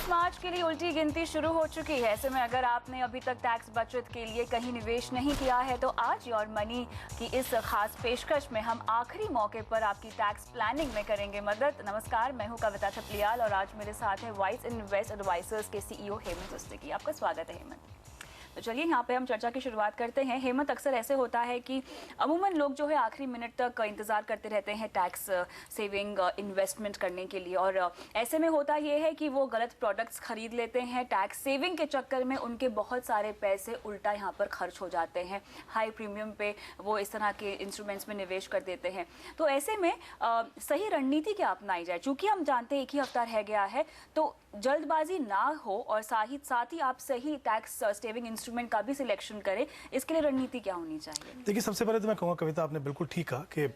31 मार्च के लिए उल्टी गिनती शुरू हो चुकी है। ऐसे में अगर आपने अभी तक टैक्स बचत के लिए कहीं निवेश नहीं किया है तो आज योर मनी की इस खास पेशकश में हम आखिरी मौके पर आपकी टैक्स प्लानिंग में करेंगे मदद। नमस्कार, मैं हूं कविता थपलियाल और आज मेरे साथ है वाइस इन्वेस्ट एडवाइजर्स के CEO हेमंत उस्तिकी। आपका स्वागत है हेमंत। तो चलिए यहाँ पे हम चर्चा की शुरुआत करते हैं। हेमंत, अक्सर ऐसे होता है कि अमूमन लोग जो है आखिरी मिनट तक इंतज़ार करते रहते हैं टैक्स सेविंग इन्वेस्टमेंट करने के लिए, और ऐसे में होता ये है कि वो गलत प्रोडक्ट्स खरीद लेते हैं। टैक्स सेविंग के चक्कर में उनके बहुत सारे पैसे उल्टा यहाँ पर खर्च हो जाते हैं। हाई प्रीमियम पे वो इस तरह के इंस्ट्रूमेंट्स में निवेश कर देते हैं। तो ऐसे में सही रणनीति क्या अपनाई जाए? चूँकि हम जानते हैं एक ही हफ्ता रह गया है, तो जल्दबाजी ना हो और साथ ही आप सही टैक्स सेविंग इंस्ट्रूमेंट का भी सिलेक्शन करें, इसके लिए रणनीति क्या होनी चाहिए? देखिए, सबसे पहले तो मैं कहूँगा कविता, आपने बिल्कुल ठीक कहा कि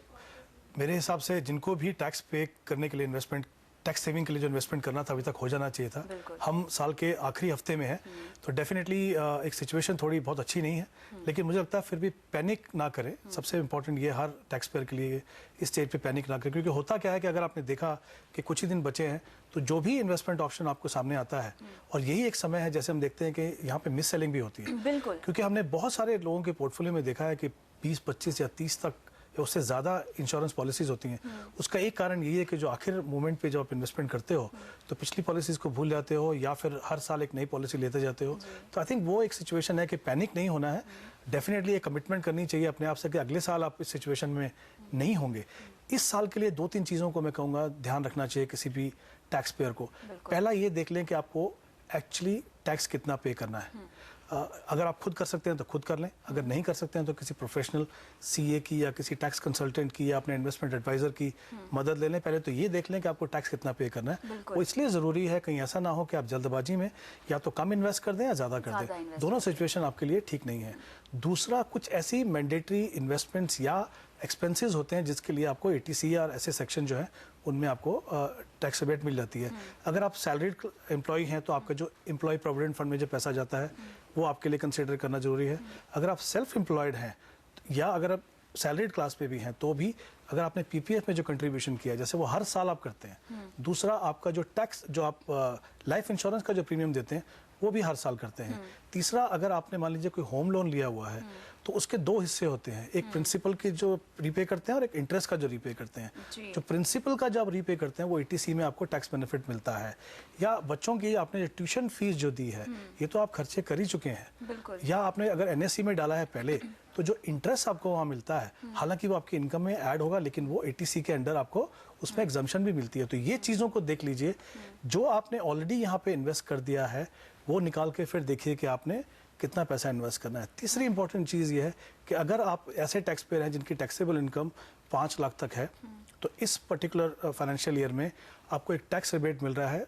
मेरे हिसाब से जिनको भी टैक्स पे करने के लिए इन्वेस्टमेंट, टैक्स सेविंग के लिए जो इन्वेस्टमेंट करना था अभी तक हो जाना चाहिए था। हम साल के आखिरी हफ्ते में हैं, तो डेफिनेटली एक सिचुएशन थोड़ी बहुत अच्छी नहीं है, लेकिन मुझे लगता है फिर भी पैनिक ना करें। सबसे इम्पोर्टेंट ये हर टैक्स पेयर के लिए इस स्टेज पे पैनिक ना करें, क्योंकि होता क्या है कि अगर आपने देखा कि कुछ ही दिन बचे हैं तो जो भी इन्वेस्टमेंट ऑप्शन आपको सामने आता है, और यही एक समय है जैसे हम देखते हैं कि यहाँ पे मिस सेलिंग भी होती है। बिल्कुल, क्योंकि हमने बहुत सारे लोगों के पोर्टफोलियो में देखा है कि 20, 25 या 30 तक या उससे ज़्यादा इंश्योरेंस पॉलिसीज़ होती हैं। उसका एक कारण यही है कि जो आखिर मोमेंट पे जब आप इन्वेस्टमेंट करते हो तो पिछली पॉलिसीज़ को भूल जाते हो या फिर हर साल एक नई पॉलिसी लेते जाते हो। तो आई थिंक वो एक सिचुएशन है कि पैनिक नहीं होना है। डेफिनेटली एक कमिटमेंट करनी चाहिए अपने आप से कि अगले साल आप इस सिचुएशन में नहीं होंगे। इस साल के लिए 2-3 चीज़ों को मैं कहूँगा ध्यान रखना चाहिए किसी भी टैक्स पेयर को। पहला ये देख लें कि आपको एक्चुअली टैक्स कितना पे करना है। अगर आप खुद कर सकते हैं तो खुद कर लें, अगर नहीं कर सकते हैं तो किसी प्रोफेशनल CA की या किसी टैक्स कंसल्टेंट की या अपने इन्वेस्टमेंट एडवाइजर की मदद ले लें। पहले तो ये देख लें कि आपको टैक्स कितना पे करना है। वो इसलिए ज़रूरी है कहीं ऐसा ना हो कि आप जल्दबाजी में या तो कम इन्वेस्ट कर दें या ज़्यादा कर दें। दोनों सिचुएशन आपके लिए ठीक नहीं है। दूसरा, कुछ ऐसी मैंडेटरी इन्वेस्टमेंट्स या एक्सपेंसेस होते हैं जिसके लिए आपको ATC और ऐसे सेक्शन जो है उनमें आपको टैक्स रिबेट मिल जाती है। अगर आप सैलरीड एम्प्लॉय हैं तो आपका जो एम्प्लॉय प्रोविडेंट फंड में जो पैसा जाता है वो आपके लिए कंसिडर करना जरूरी है। अगर आप सेल्फ एम्प्लॉयड हैं या अगर आप सैलरीड क्लास पे भी हैं तो भी अगर आपने PPF में जो कंट्रीब्यूशन किया है, जैसे वो हर साल आप करते हैं। दूसरा, आपका जो टैक्स, जो आप लाइफ इंश्योरेंस का जो प्रीमियम देते हैं वो भी हर साल करते हैं। तीसरा, अगर आपने मान लीजिए कोई होम लोन लिया हुआ है तो उसके 2 हिस्से होते हैं, एक प्रिंसिपल की जो रीपे करते हैं और एक इंटरेस्ट का जो रीपे करते हैं। जो प्रिंसिपल का जब रीपे करते हैं वो ATC में आपको टैक्स बेनिफिट मिलता है। या बच्चों की आपने ट्यूशन फीस जो दी है ये तो आप खर्चे कर ही चुके हैं, या आपने अगर NSE में डाला है पहले तो जो इंटरेस्ट आपको वहाँ मिलता है, हालांकि वो आपकी इनकम में ऐड होगा लेकिन वो ATC के अंडर आपको उसमें एग्जम्पशन भी मिलती है। तो ये चीज़ों को देख लीजिए। जो आपने ऑलरेडी यहाँ पे इन्वेस्ट कर दिया है वो निकाल के फिर देखिए कि आपने कितना पैसा इन्वेस्ट करना है। तीसरी इंपॉर्टेंट चीज़ ये है कि अगर आप ऐसे टैक्स पेयर हैं जिनकी टैक्सेबल इनकम 5 लाख तक है तो इस पर्टिकुलर फाइनेंशियल ईयर में आपको एक टैक्स रिबेट मिल रहा है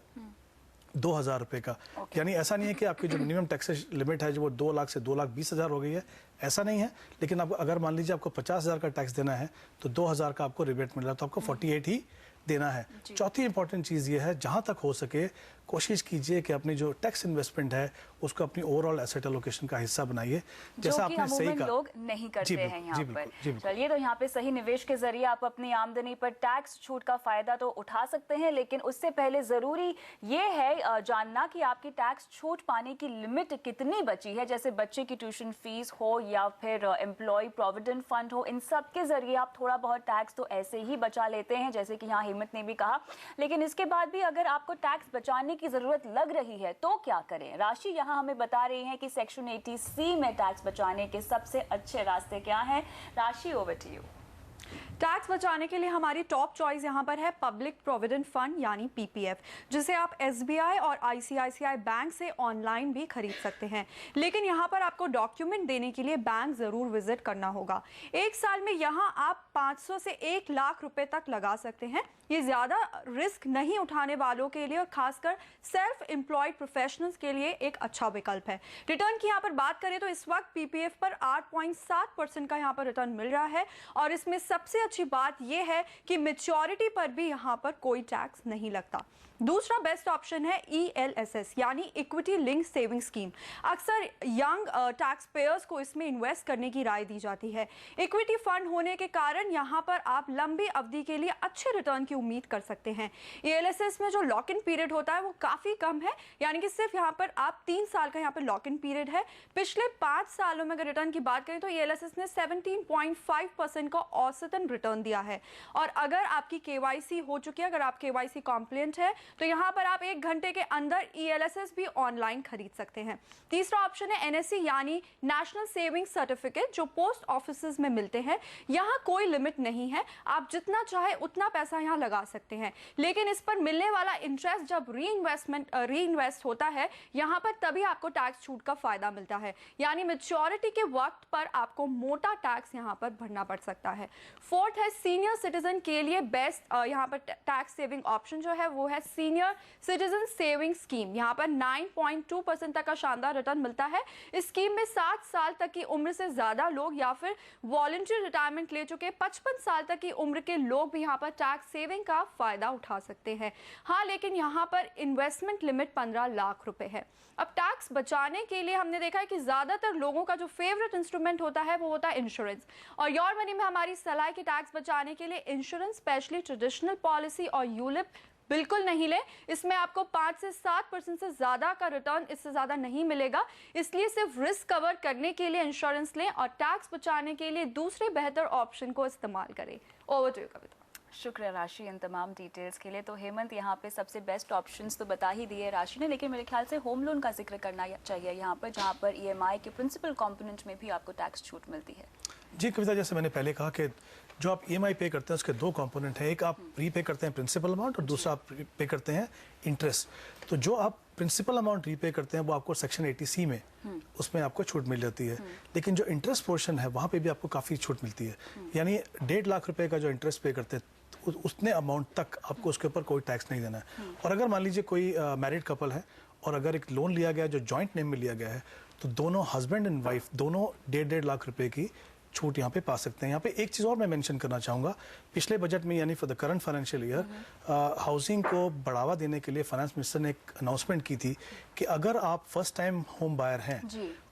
2,000 रुपये का। यानी ऐसा नहीं है कि आपकी जो मिनिमम टैक्स लिमिट है जो वो 2 लाख से 2,20,000 हो गई है, ऐसा नहीं है। लेकिन आपको अगर मान लीजिए आपको 50,000 का टैक्स देना है तो 2,000 का आपको रिबेट मिल रहा है, तो आपको 48 ही देना है। चौथी इंपॉर्टेंट चीज़ ये है, जहाँ तक हो सके कोशिश कीजिए कि अपनी जो टैक्स इन्वेस्टमेंट है उसको अपनी ओवरऑल एसेट एलोकेशन का हिस्सा बनाइए, जैसा आपने सही कहा। लोग नहीं करते हैं यहाँ पर। चलिए, तो यहाँ पे सही निवेश के जरिए आप अपनी आमदनी पर टैक्स छूट का फायदा तो उठा सकते हैं, लेकिन उससे पहले जरूरी ये है जानना कि आपकी टैक्स छूट पाने की लिमिट कितनी बची है। जैसे बच्चे की ट्यूशन फीस हो या फिर एम्प्लॉय प्रोविडेंट फंड हो, इन सब के जरिए आप थोड़ा बहुत टैक्स तो ऐसे ही बचा लेते हैं, जैसे कि यहाँ हेमंत ने भी कहा। लेकिन इसके बाद भी अगर आपको टैक्स बचाने की जरूरत लग रही है तो क्या करें? राशि यहाँ हमें बता रही है कि सेक्शन 80C में टैक्स बचाने के सबसे अच्छे रास्ते क्या हैं। राशि, ओवर टू यू। टैक्स बचाने के लिए हमारी टॉप चॉइस यहाँ पर है पब्लिक प्रोविडेंट फंड यानी PPF, जिसे आप SBI और ICICI बैंक से ऑनलाइन भी खरीद सकते हैं। लेकिन यहाँ पर आपको डॉक्यूमेंट देने के लिए बैंक जरूर विजिट करना होगा। एक साल में यहाँ आप 500 से 1 लाख रुपए तक लगा सकते हैं। ये ज्यादा रिस्क नहीं उठाने वालों के लिए और खासकर सेल्फ एम्प्लॉयड प्रोफेशनल्स के लिए एक अच्छा विकल्प है। रिटर्न की यहाँ पर बात करें तो इस वक्त PPF पर 8.7% का यहाँ पर रिटर्न मिल रहा है और इसमें सबसे अच्छी बात यह है कि मैच्योरिटी पर भी यहाँ पर कोई टैक्स नहीं लगता। दूसरा बेस्ट ऑप्शन है ELSS यानी इक्विटी लिंक सेविंग स्कीम। अक्सर यंग टैक्स पेयर्स को इसमें इन्वेस्ट करने की राय दी जाती है। इक्विटी फंड होने के कारण यहाँ पर आप लंबी अवधि के लिए अच्छे रिटर्न की उम्मीद कर सकते हैं। ELSS में जो लॉक इन पीरियड होता है वो काफ़ी कम है, यानी कि सिर्फ यहाँ पर आप 3 साल का यहाँ पर लॉक इन पीरियड है। पिछले 5 सालों में अगर रिटर्न की बात करें तो ELSS ने 17.5% का औसतन रिटर्न दिया है। और अगर आपकी KYC हो चुकी है, अगर आप KYC कॉम्प्लिएंट है, तो यहाँ पर आप 1 घंटे के अंदर ELSS भी ऑनलाइन खरीद सकते हैं। तीसरा ऑप्शन है NSC यानी नेशनल सेविंग सर्टिफिकेट, जो पोस्ट ऑफिसेज में मिलते हैं। यहाँ कोई लिमिट नहीं है, आप जितना चाहे उतना पैसा यहाँ लगा सकते हैं, लेकिन इस पर मिलने वाला इंटरेस्ट जब रीइन्वेस्ट होता है यहाँ पर, तभी आपको टैक्स छूट का फायदा मिलता है, यानी मैच्योरिटी के वक्त पर आपको मोटा टैक्स यहाँ पर भरना पड़ सकता है। फोर्थ है सीनियर सिटीजन के लिए बेस्ट यहाँ पर टैक्स सेविंग ऑप्शन जो है वो है सीनियर सिटीजन सेविंग स्कीम। यहाँ पर 9.2% तक का शानदार रिटर्न मिलता है। इस स्कीम में 60 साल तक की उम्र से ज्यादा लोग या फिर वॉलंटरी रिटायरमेंट ले चुके 55 साल तक की उम्र के लोग भी यहाँ पर टैक्स सेविंग का फायदा उठा सकते हैं। हाँ, लेकिन यहाँ पर इन्वेस्टमेंट लिमिट 15 लाख रुपए है। अब टैक्स बचाने के लिए हमने देखा है कि ज्यादातर लोगों का जो फेवरेट इंस्ट्रूमेंट होता है वो होता है इंश्योरेंस। और योर मनी में हमारी सलाह है कि टैक्स बचाने के लिए इंश्योरेंस, स्पेशली ट्रेडिशनल पॉलिसी और यूलिप बिल्कुल नहीं ले। इसमें आपको 5 से 7% से ज्यादा का रिटर्न इससे ज्यादा नहीं मिलेगा, इसलिए सिर्फ रिस्क कवर करने के लिए इंश्योरेंस लें और टैक्स बचाने के लिए दूसरे बेहतर ऑप्शन को इस्तेमाल करें। ओवर टू यू कविता। शुक्रिया राशि इन तमाम डिटेल्स के लिए। तो हेमंत, यहाँ पे सबसे बेस्ट ऑप्शंस तो बता ही दिए राशि ने, लेकिन मेरे ख्याल से होम लोन का जिक्र करना चाहिए यहाँ पर, जहाँ पर EMI के प्रिंसिपल कंपोनेंट में भी आपको टैक्स छूट मिलती है। जी कविता, जैसे मैंने पहले कहा कि जो आप EMI पे करते हैं उसके 2 कंपोनेंट हैं। एक आप रीपे करते हैं प्रिंसिपल अमाउंट और दूसरा आप पे करते हैं इंटरेस्ट। तो जो आप प्रिंसिपल अमाउंट रीपे करते हैं वो आपको सेक्शन 80C में उसमें आपको छूट मिल जाती है, लेकिन जो इंटरेस्ट पोर्शन है वहाँ पे भी आपको काफ़ी छूट मिलती है। यानी 1.5 लाख रुपए का जो इंटरेस्ट पे करते हैं उतने अमाउंट तक आपको उसके ऊपर कोई टैक्स नहीं देना है। और अगर मान लीजिए कोई मैरिड कपल है और अगर एक लोन लिया गया जो जॉइंट नेम में लिया गया है, तो दोनों हस्बैंड एंड वाइफ दोनों 1.5 लाख रुपए की छूट यहाँ पे पा सकते हैं। यहाँ पे एक चीज़ और मैं मेंशन करना चाहूँगा, पिछले बजट में यानी for the current financial year housing को बढ़ावा देने के लिए फाइनेंस मिनिस्टर ने एक अनाउंसमेंट की थी कि अगर आप फर्स्ट टाइम होम बायर हैं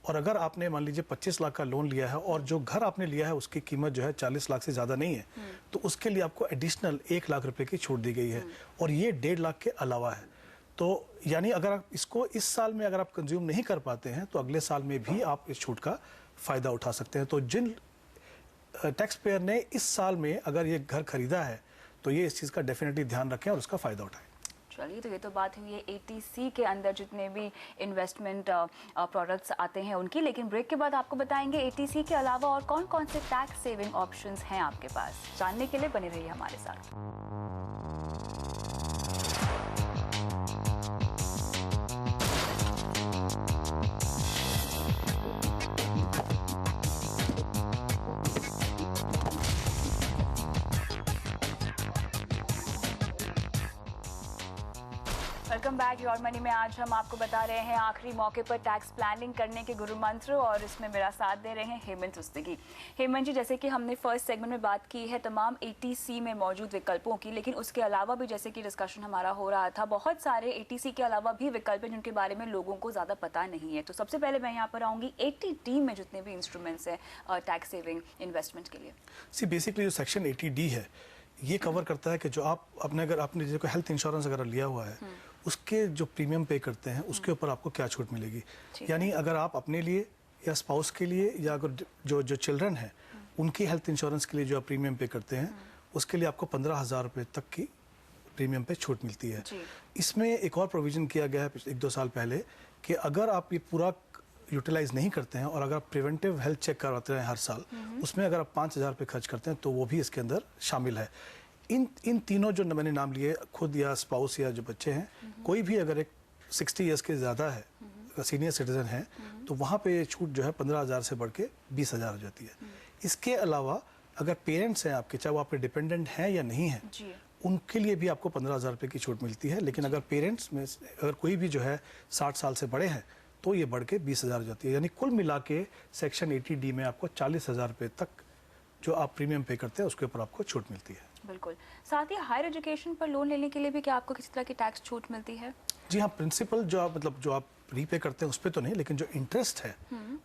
और अगर आपने मान लीजिए 25 लाख का लोन लिया है और जो घर आपने लिया है उसकी कीमत जो है 40 लाख से ज़्यादा नहीं है, तो उसके लिए आपको एडिशनल 1 लाख रुपए की छूट दी गई है और ये 1.5 लाख के अलावा है। तो यानी अगर आप इसको इस साल में अगर आप कंज्यूम नहीं कर पाते हैं तो अगले साल में भी आप इस छूट का फ़ायदा उठा सकते हैं। तो जिन टैक्स पेयर ने इस साल में अगर ये घर खरीदा है तो ये इस चीज़ का डेफिनेटली ध्यान रखें और उसका फ़ायदा उठाएं। चलिए, तो ये तो बात हुई है 80C के अंदर जितने भी इन्वेस्टमेंट प्रोडक्ट्स आते हैं उनकी, लेकिन ब्रेक के बाद आपको बताएंगे 80C के अलावा और कौन कौन से टैक्स सेविंग ऑप्शंस हैं आपके पास। जानने के लिए बने रहिए हमारे साथ। वेलकम बैक योर मनी में। आज हम आपको बता रहे हैं आखिरी मौके पर टैक्स प्लानिंग करने के गुरु मंत्र, और इसमें मेरा साथ दे रहे हैं हेमंत उस्तगी। हेमंत जी, जैसे कि हमने फर्स्ट सेगमेंट में बात की है तमाम 80C में मौजूद विकल्पों की, लेकिन उसके अलावा भी जैसे कि डिस्कशन हमारा हो रहा था, बहुत सारे 80C के अलावा भी विकल्प हैं जिनके बारे में लोगों को ज़्यादा पता नहीं है। तो सबसे पहले मैं यहाँ पर आऊँगी 80D में जितने भी इंस्ट्रूमेंट्स हैं टैक्स सेविंग इन्वेस्टमेंट के लिए। सी बेसिकली जो सेक्शन 80D है ये कवर करता है कि जो आप अपने अगर आपने जैसे कोई हेल्थ इंश्योरेंस अगर लिया हुआ है उसके जो प्रीमियम पे करते हैं उसके ऊपर आपको क्या छूट मिलेगी। यानी अगर आप अपने लिए या स्पाउस के लिए या अगर जो जो चिल्ड्रन है उनकी हेल्थ इंश्योरेंस के लिए जो आप प्रीमियम पे करते हैं उसके लिए आपको 15,000 रुपये तक की प्रीमियम पे छूट मिलती है। इसमें एक और प्रोविज़न किया गया है 1-2 साल पहले कि अगर आप ये पूरा यूटिलाइज नहीं करते हैं और अगर आप प्रिवेंटिव हेल्थ चेक करवाते हैं हर साल, उसमें अगर आप 5,000 रुपये खर्च करते हैं तो वो भी इसके अंदर शामिल है। इन तीनों जो मैंने नाम लिए, खुद या स्पाउस या जो बच्चे हैं, कोई भी अगर एक 60 ईयर्स के ज़्यादा है, सीनियर सिटीजन है, तो वहाँ पे ये छूट जो है 15,000 से बढ़ के 20,000 हो जाती है। इसके अलावा अगर पेरेंट्स हैं आपके, चाहे वो आपके डिपेंडेंट हैं या नहीं है, उनके लिए भी आपको 15,000 रुपये की छूट मिलती है। लेकिन अगर पेरेंट्स में अगर कोई भी जो है 60 साल से बड़े हैं तो ये बढ़ के 20,000 हो जाती है। यानी कुल मिला के सेक्शन 80D में आपको 40,000 रुपये तक जो आप प्रीमियम पे करते हैं उसके ऊपर आपको छूट मिलती है। बिल्कुल। साथ ही हायर एजुकेशन पर लोन लेने के लिए भी क्या आपको किसी तरह की टैक्स छूट मिलती है? जी हाँ, प्रिंसिपल जो आप मतलब जो आप रीपे करते हैं उस पर तो नहीं, लेकिन जो इंटरेस्ट है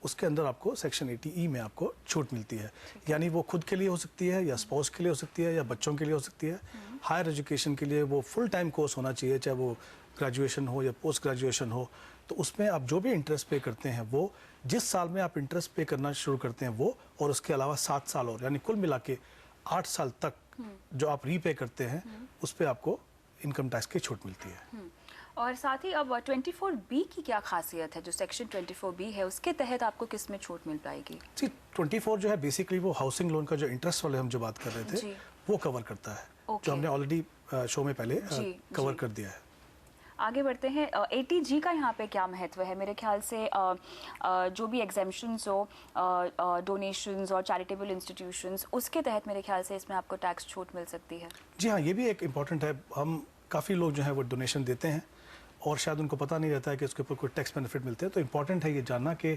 उसके अंदर आपको सेक्शन 80E में आपको छूट मिलती है। यानी वो खुद के लिए हो सकती है या स्पाउस के लिए हो सकती है या बच्चों के लिए हो सकती है। हायर एजुकेशन के लिए वो फुल टाइम कोर्स होना चाहिए, चाहे वो ग्रेजुएशन हो या पोस्ट ग्रेजुएशन हो। तो उसमें आप जो भी इंटरेस्ट पे करते हैं वो जिस साल में आप इंटरेस्ट पे करना शुरू करते हैं वो, और उसके अलावा 7 साल और, यानी कुल मिला के 8 साल तक जो आप रीपे करते हैं उस पर आपको इनकम टैक्स की छूट मिलती है। और साथ ही अब 24B की क्या खासियत है? जो सेक्शन 24B है उसके तहत आपको किस में छूट मिल पाएगी? जी, 24 जो है बेसिकली वो हाउसिंग लोन का जो इंटरेस्ट वाले हम जो बात कर रहे थे जी। वो कवर करता है, ओके। जो हमने ऑलरेडी शो में पहले जी, कवर जी। कर दिया है। आगे बढ़ते हैं। 80G का यहाँ पे क्या महत्व है? मेरे ख्याल से जो भी एग्जेम्पशंस हो, डोनेशंस और चैरिटेबल इंस्टीट्यूशंस, उसके तहत मेरे ख्याल से इसमें आपको टैक्स छूट मिल सकती है। जी हाँ, ये भी एक इम्पॉर्टेंट है। हम काफ़ी लोग जो है वो डोनेशन देते हैं और शायद उनको पता नहीं रहता है कि उसके ऊपर कोई टैक्स बेनिफिट मिलते हैं। तो इम्पॉर्टेंट है ये जानना कि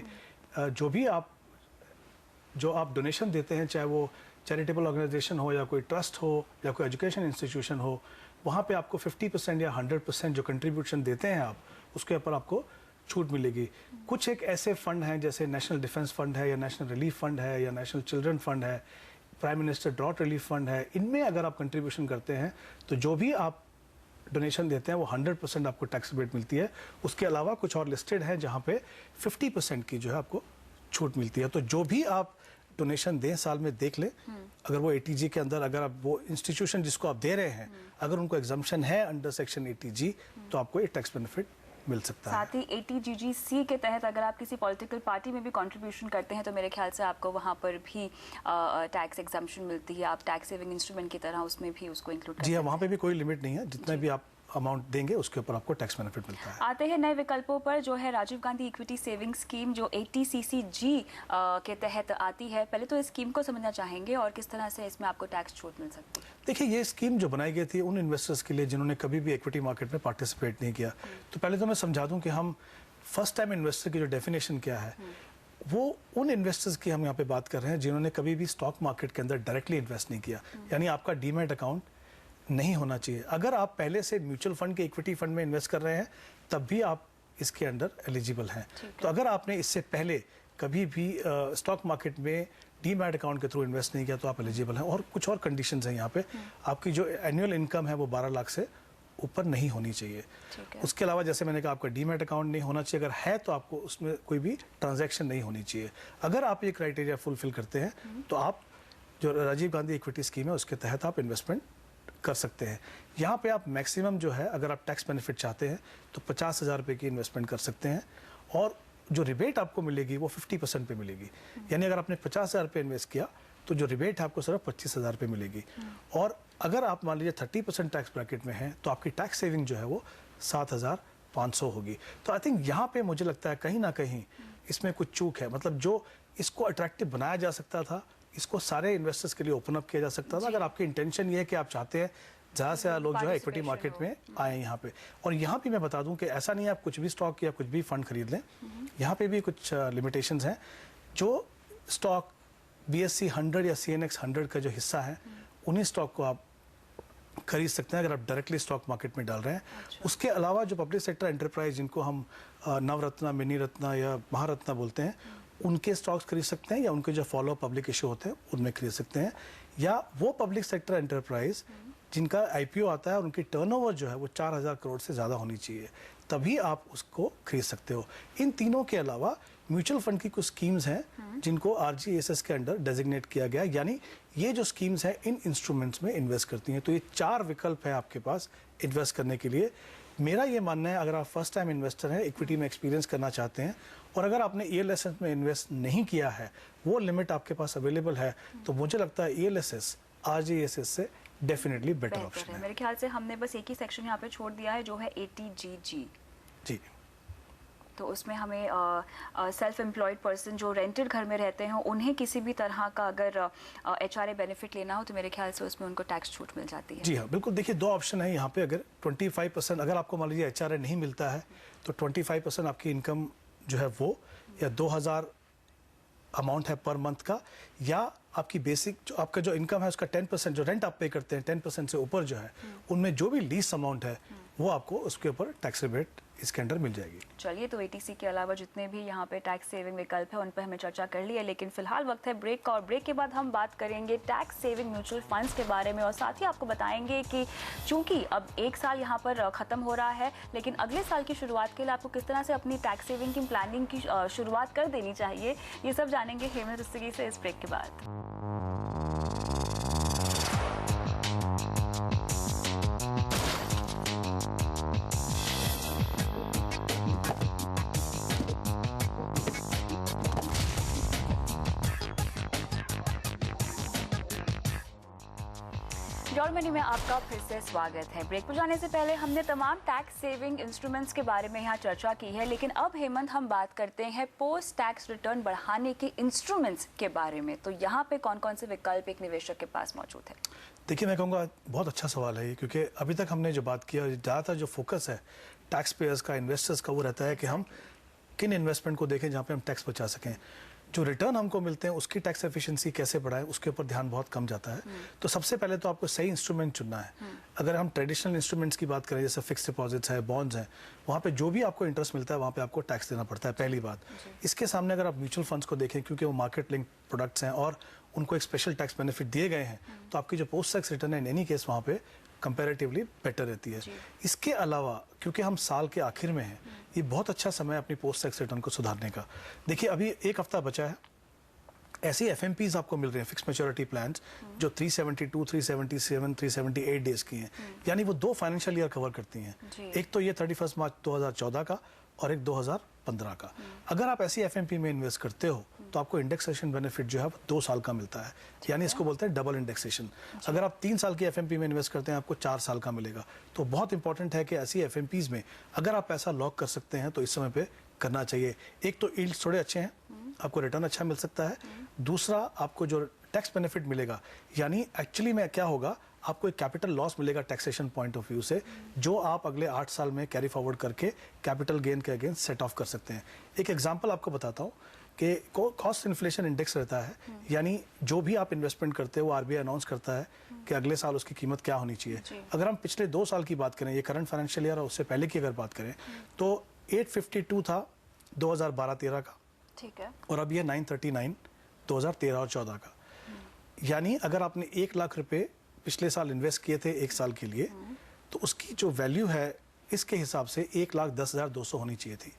जो आप डोनेशन देते हैं, चाहे वो चैरिटेबल ऑर्गेनाइजेशन हो या कोई ट्रस्ट हो या कोई एजुकेशन इंस्टीट्यूशन हो, वहाँ पे आपको 50% या 100% जो कंट्रीब्यूशन देते हैं आप, उसके ऊपर आपको छूट मिलेगी। कुछ एक ऐसे फंड हैं जैसे नेशनल डिफेंस फंड है या नेशनल रिलीफ फंड है या नेशनल चिल्ड्रन फंड है, prime minister drought relief fund है, इनमें अगर आप कंट्रीब्यूशन करते हैं तो जो भी आप डोनेशन देते हैं वो 100% आपको टैक्स रिबेट मिलती है। उसके अलावा कुछ और लिस्टेड हैं जहाँ पे 50% की जो है आपको छूट मिलती है। तो जो भी आप डोनेशन दें साल में देख लें, अगर वो 80G के अंदर, अगर आप वो इंस्टीट्यूशन जिसको आप दे रहे हैं अगर उनको एग्जम्पशन है अंडर सेक्शन 80G तो आपको ये टैक्स बेनिफिट मिल सकता है। साथ ही 80GGC के तहत अगर आप किसी पॉलिटिकल पार्टी में भी कंट्रीब्यूशन करते हैं तो मेरे ख्याल से आपको वहाँ पर भी टैक्स एग्जम्पशन मिलती है। आप टैक्स सेविंग इंस्ट्रूमेंट की तरह उसमें भी उसको इंक्लूड कर जी हाँ, सकते वहाँ पे भी कोई लिमिट नहीं है, जितना भी आप अमाउंट देंगे उसके ऊपर आपको टैक्स बेनिफिट मिलता है। आते हैं नए विकल्पों पर, जो है Rajiv Gandhi equity saving scheme जो 80CCG के तहत आती है। पहले तो इस स्कीम को समझना चाहेंगे और किस तरह से इसमें आपको टैक्स छूट मिल सकती है। देखिए, ये स्कीम जो बनाई गई थी उन इन्वेस्टर्स के लिए जिन्होंने कभी भी इक्विटी मार्केट में पार्टिसिपेट नहीं किया। तो पहले तो मैं समझा दूं कि हम फर्स्ट टाइम इन्वेस्टर की जो डेफिनेशन क्या है, वो उन इन्वेस्टर्स की हम यहाँ पे बात कर रहे हैं जिन्होंने कभी भी स्टॉक मार्केट के अंदर डायरेक्टली इन्वेस्ट नहीं किया। यानी आपका डीमैट अकाउंट नहीं होना चाहिए। अगर आप पहले से म्यूचुअल फंड के इक्विटी फंड में इन्वेस्ट कर रहे हैं तब भी आप इसके अंडर एलिजिबल हैं। तो अगर आपने इससे पहले कभी भी स्टॉक मार्केट में डीमैट अकाउंट के थ्रू इन्वेस्ट नहीं किया तो आप एलिजिबल हैं। और कुछ और कंडीशंस हैं यहाँ पे। आपकी जो एनुअल इनकम है वो 12 लाख से ऊपर नहीं होनी चाहिए। उसके अलावा जैसे मैंने कहा, आपका डीमैट अकाउंट नहीं होना चाहिए। अगर है तो आपको उसमें कोई भी ट्रांजैक्शन नहीं होनी चाहिए। अगर आप ये क्राइटेरिया फुलफिल करते हैं तो आप जो राजीव गांधी इक्विटी स्कीम है उसके तहत आप इन्वेस्टमेंट कर सकते हैं। यहाँ पे आप मैक्सिमम जो है, अगर आप टैक्स बेनिफिट चाहते हैं तो 50,000 रुपये की इन्वेस्टमेंट कर सकते हैं और जो रिबेट आपको मिलेगी वो 50% पे मिलेगी। यानी अगर आपने 50,000 रुपये इन्वेस्ट किया तो जो रिबेट है आपको सिर्फ 25,000 रुपये मिलेगी। और अगर आप मान लीजिए 30% टैक्स ब्रैकेट में हैं तो आपकी टैक्स सेविंग जो है वो 7,500 होगी। तो आई थिंक यहाँ पे मुझे लगता है कहीं ना कहीं इसमें कुछ चूक है। मतलब जो इसको अट्रैक्टिव बनाया जा सकता था, इसको सारे इन्वेस्टर्स के लिए ओपन अप किया जा सकता था। अगर आपकी इंटेंशन ये है कि आप चाहते हैं ज़्यादा से ज़्यादा लोग जो है इक्विटी मार्केट में आए यहाँ पे। और यहाँ पे मैं बता दूं कि ऐसा नहीं है आप कुछ भी स्टॉक या कुछ भी फंड खरीद लें। यहाँ पे भी कुछ लिमिटेशंस हैं। जो स्टॉक BSE 100 या CNX 100 का जो हिस्सा है उन्हीं स्टॉक को आप खरीद सकते हैं अगर आप डायरेक्टली स्टॉक मार्केट में डाल रहे हैं। उसके अलावा जो पब्लिक सेक्टर एंटरप्राइज जिनको हम नवरत्ना, मिनी रत्ना या महारत्ना बोलते हैं, उनके स्टॉक्स खरीद सकते हैं या उनके जो फॉलो पब्लिक इशू होते हैं उनमें खरीद सकते हैं। या वो पब्लिक सेक्टर एंटरप्राइज जिनका IPO आता है और उनकी टर्नओवर जो है वो 4,000 करोड़ से ज़्यादा होनी चाहिए, तभी आप उसको खरीद सकते हो। इन तीनों के अलावा म्यूचुअल फंड की कुछ स्कीम्स हैं जिनको RGSS के अंडर डेजिग्नेट किया गया, यानी ये जो स्कीम्स हैं इन इंस्ट्रूमेंट्स में इन्वेस्ट करती हैं। तो ये 4 विकल्प है आपके पास इन्वेस्ट करने के लिए। मेरा ये मानना है, अगर आप फर्स्ट टाइम इन्वेस्टर हैं, इक्विटी में एक्सपीरियंस करना चाहते हैं और अगर आपने ELSS में इन्वेस्ट नहीं किया है, वो लिमिट आपके पास अवेलेबल है, तो मुझे लगता है ELSS RGSS से डेफिनेटली बेटर ऑप्शन है। मेरे ख्याल से हमने बस एक ही सेक्शन यहाँ पे छोड़ दिया है जो है 80GG। जी, तो उसमें हमें सेल्फ एम्प्लॉयड पर्सन जो रेंटेड घर में रहते हैं उन्हें किसी भी तरह का अगर HRA बेनिफिट लेना हो तो मेरे ख्याल से उसमें उनको टैक्स छूट मिल जाती है। जी हाँ, बिल्कुल। देखिए, 2 ऑप्शन है यहाँ पे। अगर 25%, अगर आपको मान लीजिए HRA नहीं मिलता है तो 25% आपकी इनकम जो है वो, या 2,000 अमाउंट है पर मंथ का, या आपकी बेसिक जो आपका जो इनकम है उसका 10% जो रेंट आप पे करते हैं 10% से ऊपर जो है उनमें जो भी लीज अमाउंट है वो आपको उसके ऊपर टैक्स रिबेट इसके अंडर मिल जाएगी। चलिए, तो एटीसी के अलावा जितने भी यहाँ पे टैक्स सेविंग विकल्प है उन पर हमें चर्चा कर ली है, लेकिन फिलहाल वक्त है ब्रेक का, और ब्रेक के बाद हम बात करेंगे टैक्स सेविंग म्यूचुअल फंड्स के बारे में, और साथ ही आपको बताएंगे कि चूंकि अब एक साल यहाँ पर खत्म हो रहा है, लेकिन अगले साल की शुरुआत के लिए आपको किस तरह से अपनी टैक्स सेविंग की प्लानिंग की शुरुआत कर देनी चाहिए, ये सब जानेंगे हेमंत रस्तगी से इस ब्रेक के बाद। योर मनी में आपका फिर से स्वागत है। ब्रेक पर जाने से पहले हमने तमाम टैक्स सेविंग इंस्ट्रूमेंट्स के बारे में यहाँ चर्चा की है, लेकिन अब हेमंत हम बात करते हैं पोस्ट टैक्स रिटर्न बढ़ाने के इंस्ट्रूमेंट्स के बारे में। तो यहाँ पे कौन कौन से विकल्प एक निवेशक के पास मौजूद है? देखिए, मैं कहूँगा बहुत अच्छा सवाल है ये, क्योंकि अभी तक हमने जो बात किया, ज़्यादातर जो फोकस है टैक्स पेयर्स का, इन्वेस्टर्स का, वो रहता है कि हम किन इन्वेस्टमेंट को देखें जहाँ पे हम टैक्स बचा सकें। जो रिटर्न हमको मिलते हैं उसकी टैक्स एफिशिएंसी कैसे बढ़ाएं, उसके ऊपर ध्यान बहुत कम जाता है। तो सबसे पहले तो आपको सही इंस्ट्रूमेंट चुनना है। अगर हम ट्रेडिशनल इंस्ट्रूमेंट्स की बात करें, जैसे फिक्स डिपॉजिट्स है, बॉन्ड्स हैं, वहाँ पे जो भी आपको इंटरेस्ट मिलता है वहाँ पे आपको टैक्स देना पड़ता है, पहली बात। इसके सामने अगर आप म्यूचुअल फंड्स को देखें, क्योंकि वो मार्केट लिंक प्रोडक्ट्स हैं और उनको एक स्पेशल टैक्स बेनिफिट दिए गए हैं, तो आपकी जो पोस्ट टैक्स रिटर्न है इन एनी केस वहाँ पे कंपैरेटिवली बेटर रहती है। इसके अलावा क्योंकि हम साल के आखिर में हैं, ये बहुत अच्छा समय है अपनी पोस्ट टैक्स रिटर्न को सुधारने का। देखिए, अभी एक हफ्ता बचा है, ऐसी एफएमपीज आपको मिल रहे हैं, फिक्स मैच्योरिटी प्लान्स, जो 372, 377, 378 डेज की हैं, यानी वो 2 फाइनेंशियल ईयर कवर करती हैं। एक तो ये 31 मार्च 2014 का और एक 2015 का। अगर आप ऐसी एफएमपी में इन्वेस्ट करते हो तो आपको इंडेक्सेशन बेनिफिट जो है वो 2 साल का मिलता है, यानी इसको बोलते हैं डबल इंडेक्सेशन। अगर आप 3 साल की एफएमपी में इन्वेस्ट करते हैं आपको 4 साल का मिलेगा। तो बहुत इंपॉर्टेंट है कि ऐसी एफएमपीज में अगर आप पैसा लॉक कर सकते हैं तो इस समय पे करना चाहिए। एक तो यील्ड्स थोड़े अच्छे हैं, आपको रिटर्न अच्छा मिल सकता है। दूसरा, आपको जो टैक्स बेनिफिट मिलेगा, यानी एक्चुअली में क्या होगा, आपको एक कैपिटल लॉस मिलेगा टैक्सेशन पॉइंट ऑफ व्यू से, जो आप अगले 8 साल में कैरी फॉरवर्ड करके कैपिटल गेन के अगेंस्ट सेट ऑफ कर सकते हैं। एक एग्जांपल आपको बताता हूँ कि कॉस्ट इन्फ्लेशन इंडेक्स रहता है, यानी जो भी आप इन्वेस्टमेंट करते हैं वो आरबीआई अनाउंस करता है कि अगले साल उसकी कीमत क्या होनी चाहिए। अगर हम पिछले 2 साल की बात करें, ये करंट फाइनेंशियल ईयर और उससे पहले की अगर बात करें, तो 852 था 2012-13 का, ठीक है, और अब ये 939 2013 और 14 का। यानी अगर आपने 1 लाख रुपए पिछले साल इन्वेस्ट किए थे 1 साल के लिए, तो उसकी जो वैल्यू है इसके हिसाब से 1,10,200 होनी चाहिए थी।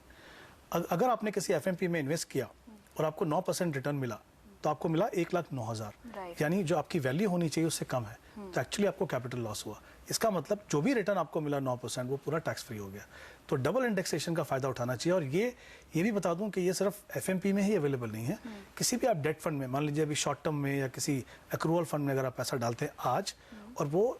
अगर आपने किसी एफएमपी में इन्वेस्ट किया और आपको 9% रिटर्न मिला, तो आपको मिला 1,09,000, यानी जो आपकी वैल्यू होनी चाहिए उससे कम है, तो एक्चुअली आपको कैपिटल लॉस हुआ। इसका मतलब जो भी रिटर्न आपको मिला 9% वो पूरा टैक्स फ्री हो गया। तो डबल इंडेक्सेशन का फायदा उठाना चाहिए। और ये भी बता दूं कि ये सिर्फ एफएमपी में ही अवेलेबल नहीं है, किसी भी आप डेट फंड में, मान लीजिए अभी शॉर्ट टर्म में या किसी एक्रूअल फंड में अगर आप पैसा डालते हैं आज और वो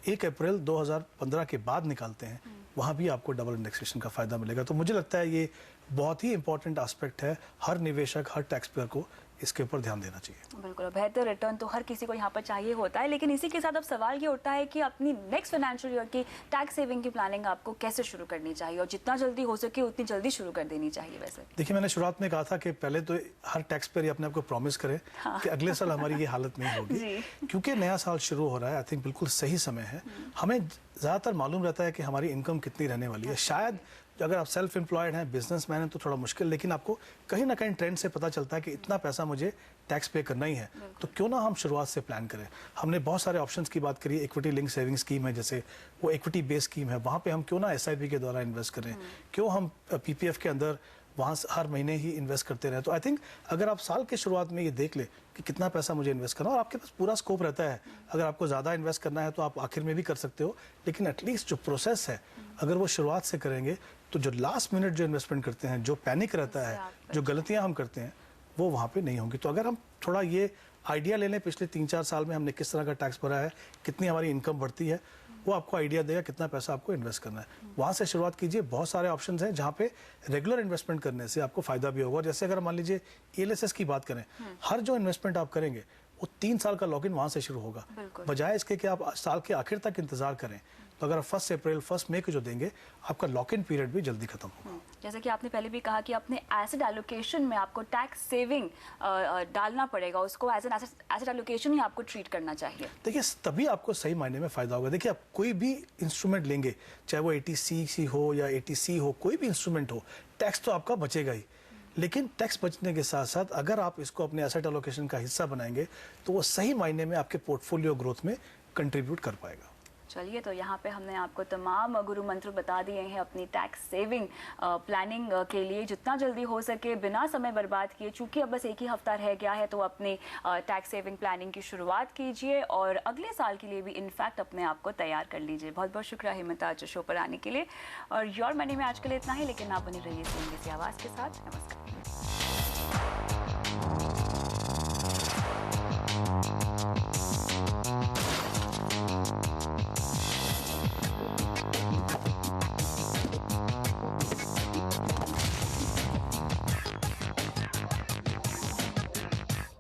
1 अप्रैल 2015 के बाद निकालते हैं, वहाँ भी आपको डबल इंडेक्सेशन का फायदा मिलेगा। तो मुझे लगता है ये बहुत ही इंपॉर्टेंट एस्पेक्ट है, हर निवेशक, हर टैक्स पेयर को इसके ऊपर ध्यान देना चाहिए। बिल्कुल, बेहतर रिटर्न तो हर किसी को यहाँ पर चाहिए होता है, लेकिन इसी के साथ अब सवाल ये उठता है कि अपनी नेक्स्ट फाइनेंशियल ईयर की टैक्स सेविंग की प्लानिंग आपको कैसे शुरू करनी चाहिए, और जितना जल्दी हो सके उतनी जल्दी शुरू कर देनी चाहिए। वैसे देखिए, मैंने शुरुआत में कहा था कि पहले तो हर टैक्स पेयर अपने आप को प्रॉमिस करे कि अगले साल हमारी ये हालत नहीं होगी, क्योंकि नया साल शुरू हो रहा है। आई थिंक बिल्कुल सही समय है। हमें ज़्यादातर मालूम रहता है कि हमारी इनकम कितनी रहने वाली है। शायद अगर आप सेल्फ एम्प्लॉयड हैं, बिजनेसमैन हैं, तो थोड़ा मुश्किल, लेकिन आपको कहीं ना कहीं ट्रेंड से पता चलता है कि इतना पैसा मुझे टैक्स पे करना ही है। तो क्यों ना हम शुरुआत से प्लान करें। हमने बहुत सारे ऑप्शंस की बात करी। इक्विटी लिंक सेविंग स्कीम है, जैसे वो इक्विटी बेस्ड स्कीम है, वहाँ पे हम क्यों ना एसआईपी के द्वारा इन्वेस्ट करें, क्यों हम पीपीएफ के अंदर वहाँ हर महीने ही इन्वेस्ट करते रहे। तो आई थिंक अगर आप साल के शुरुआत में ये देख ले कि कितना पैसा मुझे इन्वेस्ट करना, और आपके पास पूरा स्कोप रहता है। अगर आपको ज़्यादा इन्वेस्ट करना है तो आप आखिर में भी कर सकते हो, लेकिन एटलीस्ट जो प्रोसेस है अगर वो शुरुआत से करेंगे तो जो लास्ट मिनट जो इन्वेस्टमेंट करते हैं, जो पैनिक रहता है, जो गलतियाँ हम करते हैं, वो वहाँ पे नहीं होंगी। तो अगर हम थोड़ा ये आइडिया ले लें पिछले 3-4 साल में हमने किस तरह का टैक्स भरा है, कितनी हमारी इनकम बढ़ती है, वो आपको आइडिया देगा कितना पैसा आपको इन्वेस्ट करना है। वहाँ से शुरुआत कीजिए। बहुत सारे ऑप्शंस हैं जहाँ पे रेगुलर इन्वेस्टमेंट करने से आपको फायदा भी होगा। और जैसे अगर मान लीजिए ELSS की बात करें, हर जो इन्वेस्टमेंट आप करेंगे वो 3 साल का लॉग इन वहाँ से शुरू होगा, बजाय इसके कि आप साल के आखिर तक इंतजार करें। तो अगर आप 1 अप्रैल 1 मई को जो देंगे, आपका लॉक इन पीरियड भी जल्दी खत्म होगा। जैसे कि आपने पहले भी कहा कि अपने एसेट एलोकेशन में आपको टैक्स सेविंग डालना पड़ेगा, उसको एज एन एसेट एलोकेशन ही आपको ट्रीट करना चाहिए। देखिए, तभी आपको सही मायने में फायदा होगा। देखिए, आप कोई भी इंस्ट्रूमेंट लेंगे, चाहे वो ATC हो या ATC हो, कोई भी इंस्ट्रूमेंट हो, टैक्स तो आपका बचेगा ही। लेकिन टैक्स बचने के साथ साथ अगर आप इसको अपने एसेट एलोकेशन का हिस्सा बनाएंगे, तो वो सही मायने में आपके पोर्टफोलियो ग्रोथ में कंट्रीब्यूट कर पाएगा। चलिए, तो यहाँ पे हमने आपको तमाम गुरु मंत्र बता दिए हैं अपनी टैक्स सेविंग प्लानिंग के लिए, जितना जल्दी हो सके बिना समय बर्बाद किए। चूंकि अब बस एक ही हफ्ता रह गया है, तो अपनी टैक्स सेविंग प्लानिंग की शुरुआत कीजिए और अगले साल के लिए भी इनफैक्ट अपने आप को तैयार कर लीजिए। बहुत बहुत शुक्रिया हेमंत आज शो पर आने के लिए। और योर मनी में आज के लिए इतना ही, लेकिन आप बनी रहिए CNBC आवाज़ के साथ। नमस्कार।